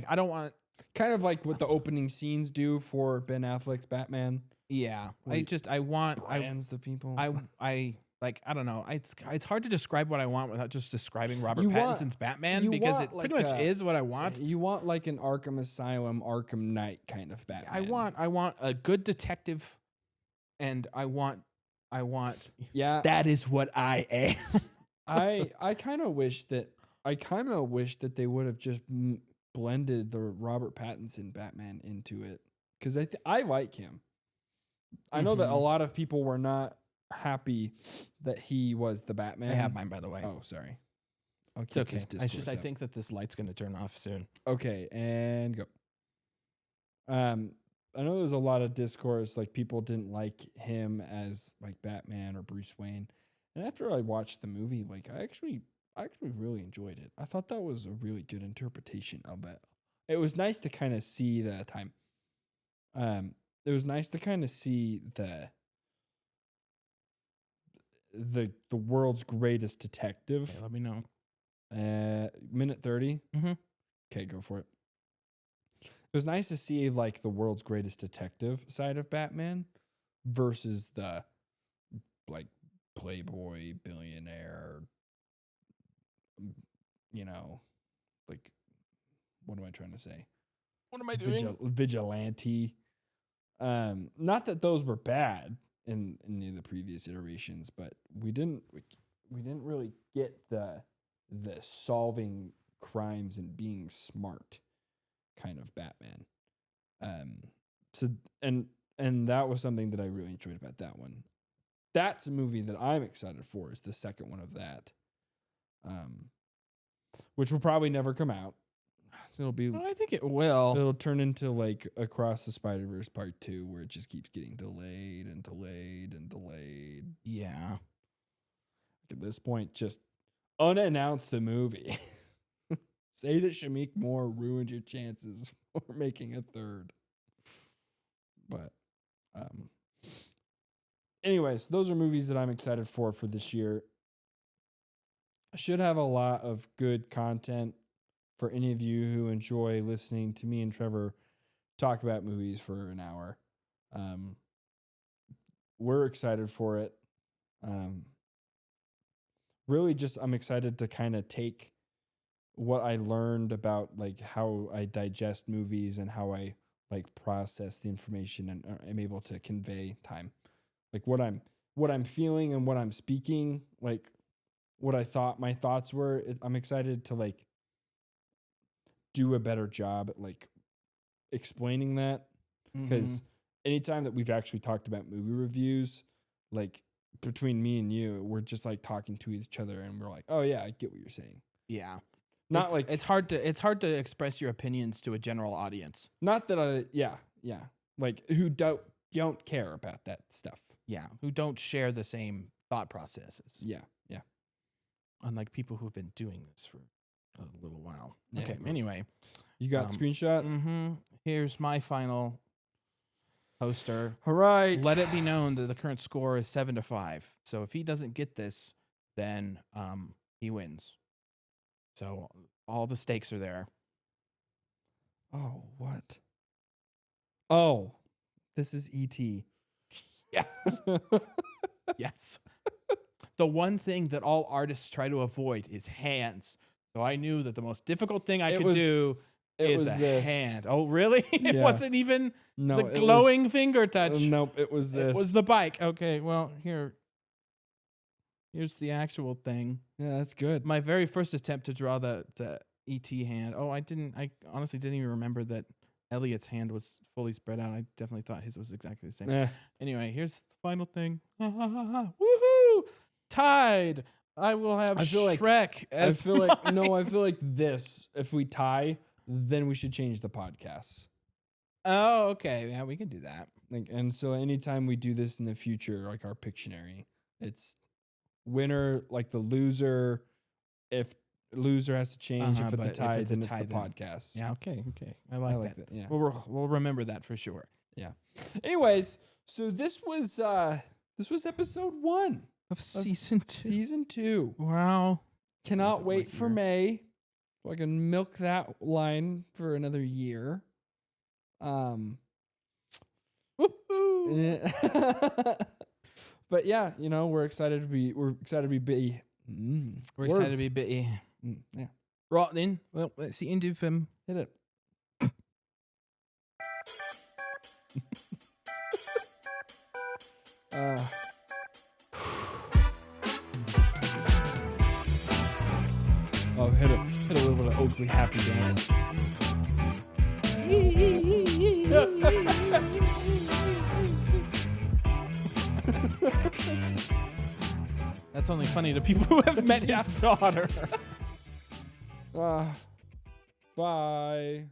Speaker 3: I don't want.
Speaker 2: Kind of like what the opening scenes do for Ben Affleck's Batman.
Speaker 3: Yeah,
Speaker 2: Where
Speaker 3: I want
Speaker 2: Brands the people.
Speaker 3: I like I don't know. It's hard to describe what I want without just describing Robert
Speaker 2: You want-
Speaker 3: Pattinson's Batman,
Speaker 2: you
Speaker 3: because
Speaker 2: want
Speaker 3: it pretty
Speaker 2: like
Speaker 3: much
Speaker 2: a-
Speaker 3: is what I want.
Speaker 2: You want like an Arkham Asylum, Arkham Knight kind of Batman.
Speaker 3: I want a good detective, and I want
Speaker 2: Yeah.
Speaker 3: that is what I am.
Speaker 2: I kind of wish that they would have just blended the Robert Pattinson Batman into it, because I like him. I know that a
Speaker 3: Mhm.
Speaker 2: lot of people were not happy that he was the Batman.
Speaker 3: I have mine, by the way.
Speaker 2: Oh, sorry. I'll
Speaker 3: It's
Speaker 2: keep
Speaker 3: okay.
Speaker 2: this discourse
Speaker 3: I
Speaker 2: up.
Speaker 3: think that this light's gonna turn off soon.
Speaker 2: Okay, and go. I know there's a lot of discourse, like people didn't like him as like Batman or Bruce Wayne. And after I watched the movie, like I actually really enjoyed it. I thought that was a really good interpretation of it. It was nice to kind of see the time. It was nice to kind of see the world's greatest detective.
Speaker 3: Okay, let me know.
Speaker 2: Minute 30.
Speaker 3: Mhm.
Speaker 2: Okay, go for it. It was nice to see like the world's greatest detective side of Batman versus the like playboy billionaire, like what am I trying to say?
Speaker 3: What am I doing?
Speaker 2: Vigilante. Not that those were bad in any of the previous iterations, but we didn't really get the solving crimes and being smart kind of Batman. So and that was something that I really enjoyed about that one. That's a movie that I'm excited for, is the second one of that. Which will probably never come out. It'll be
Speaker 3: I think it will.
Speaker 2: it'll turn into like Across the Spider-Verse Part 2, where it just keeps getting delayed and delayed and delayed.
Speaker 3: Yeah.
Speaker 2: At this point, just unannounce the movie. Say that Shameik Moore ruined your chances for making a third. But, anyways, those are movies that I'm excited for this year. I should have a lot of good content for any of you who enjoy listening to me and Trevor talk about movies for an hour. We're excited for it. Really just I'm excited to kind of take what I learned about like how I digest movies and how I like process the information and am able to convey time. Like what I'm feeling and what I'm speaking, like what I thought my thoughts were. I'm excited to like do a better job at like explaining that, because anytime that we've actually talked about movie reviews, like between me and you, we're just like talking to each other and we're like, oh yeah, I get what you're saying.
Speaker 3: Yeah.
Speaker 2: Not like
Speaker 3: it's hard to express your opinions to a general audience.
Speaker 2: not that yeah, like who don't care about that stuff.
Speaker 3: Yeah, who don't share the same thought processes.
Speaker 2: Yeah.
Speaker 3: Unlike people who've been doing this for a little while.
Speaker 2: Yeah,
Speaker 3: Okay.
Speaker 2: right.
Speaker 3: Anyway,
Speaker 2: You got screenshot.
Speaker 3: Here's my final poster.
Speaker 2: All right.
Speaker 3: Let it be known that the current score is 7-5. So if he doesn't get this, then he wins. So all the stakes are there.
Speaker 2: Oh, what? Oh, this is E.T.
Speaker 3: Yeah. Yes. The one thing that all artists try to avoid is hands. So I knew that the most difficult thing I
Speaker 2: It
Speaker 3: could
Speaker 2: was-
Speaker 3: do
Speaker 2: It
Speaker 3: is
Speaker 2: was
Speaker 3: a
Speaker 2: this.
Speaker 3: hand. Oh, really? It
Speaker 2: Yeah.
Speaker 3: wasn't even
Speaker 2: No,
Speaker 3: the
Speaker 2: it was-
Speaker 3: glowing finger touch.
Speaker 2: Nope, it was this.
Speaker 3: It was the bike. Okay, well, here's the actual thing.
Speaker 2: Yeah, that's good.
Speaker 3: My very first attempt to draw the ET hand. Oh, I honestly didn't even remember that Elliot's hand was fully spread out. I definitely thought his was exactly the same.
Speaker 2: Yeah.
Speaker 3: Anyway, here's the final thing. Woohoo! Tied. I will have
Speaker 2: I feel like-
Speaker 3: Shrek as
Speaker 2: I feel like this. If we tie, then we should change the podcast.
Speaker 3: Oh, okay. Yeah, we can do that.
Speaker 2: Like, and so anytime we do this in the future, like our Pictionary, it's winner, like the loser. If loser has to change, if it's a
Speaker 3: but
Speaker 2: tie,
Speaker 3: if it's a
Speaker 2: then
Speaker 3: tie,
Speaker 2: it's the
Speaker 3: then-
Speaker 2: podcast.
Speaker 3: Yeah, okay. I
Speaker 2: I
Speaker 3: like,
Speaker 2: like
Speaker 3: that.
Speaker 2: that. Yeah.
Speaker 3: We'll remember that for sure.
Speaker 2: Anyways, so this was episode 1
Speaker 3: Of season 2.
Speaker 2: season 2.
Speaker 3: Wow.
Speaker 2: Cannot
Speaker 3: it
Speaker 2: wait
Speaker 3: was
Speaker 2: for
Speaker 3: here.
Speaker 2: May, so I can milk that line for another year.
Speaker 3: Woohoo.
Speaker 2: But yeah, we're excited to be
Speaker 3: We're excited to be bitty.
Speaker 2: Yeah,
Speaker 3: Right then. Well, let's see end of
Speaker 2: hit it. Oh, hit a little bit of Oakley happy dance.
Speaker 3: That's only funny to people who have met his daughter.
Speaker 2: Bye.